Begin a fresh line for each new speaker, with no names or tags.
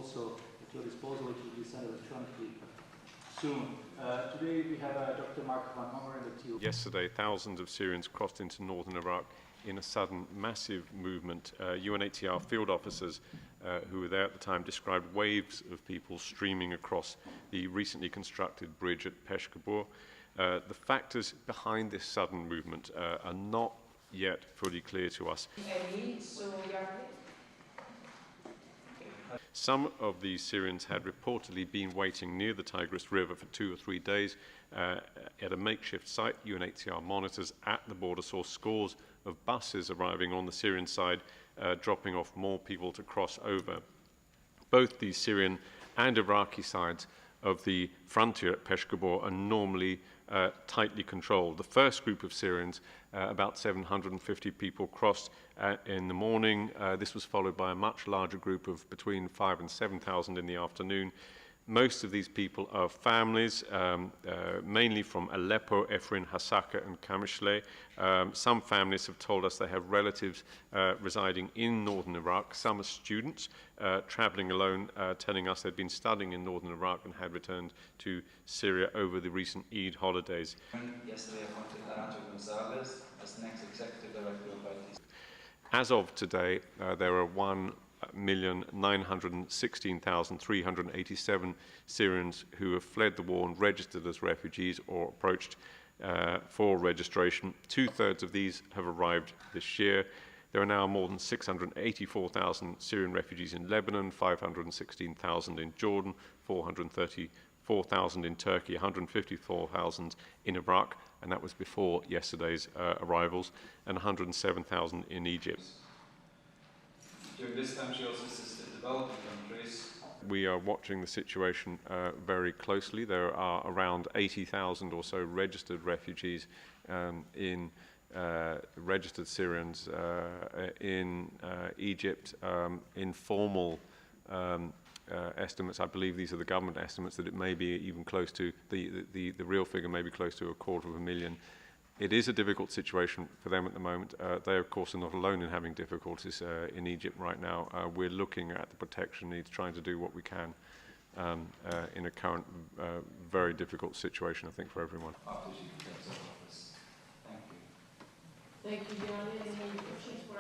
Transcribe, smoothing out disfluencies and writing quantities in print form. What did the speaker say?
also at your disposal. It will be sent electronically soon. Today we have Dr. Mark van Onger in the team.
Yesterday, thousands of Syrians crossed into northern Iraq in a sudden, massive movement. UNHCR field officers who were there at the time described waves of people streaming across the recently constructed bridge at Peshkhabour. The factors behind this sudden movement are not yet fully clear to us. Some of these Syrians had reportedly been waiting near the Tigris River for 2 or 3 days at a makeshift site. UNHCR monitors at the border saw scores of buses arriving on the Syrian side, dropping off more people to cross over. Both the Syrian and Iraqi sides of the frontier at Peshkhabour are normally tightly controlled. The first group of Syrians, about 750 people, crossed in the morning. This was followed by a much larger group of between 5,000 and 7,000 in the afternoon. Most of these people are families, mainly from Aleppo, Afrin, Hasaka and Qamishli. Some families have told us they have relatives residing in northern Iraq. Some are students traveling alone, telling us they'd been studying in northern Iraq and had returned to Syria over the recent Eid holidays.
Yesterday appointed Adrian Edwards as the next executive director of IT.
As of today, there are 1,916,387 Syrians who have fled the war and registered as refugees or approached for registration. 2/3 of these have arrived this year. There are now more than 684,000 Syrian refugees in Lebanon, 516,000 in Jordan, 434,000 in Turkey, 154,000 in Iraq, and that was before yesterday's arrivals, and 107,000 in Egypt.
During this time, she also assisted developing countries.
We are watching the situation very closely. There are around 80,000 or so registered refugees registered Syrians in Egypt. Informal estimates, I believe these are the government estimates, that it may be even close to, the real figure may be close to 250,000. It is a difficult situation for them at the moment. They, of course, are not alone in having difficulties in Egypt right now. We're looking at the protection needs, trying to do what we can in a current very difficult situation, I think, for everyone.
Thank you.
Thank you, Jan. Any questions for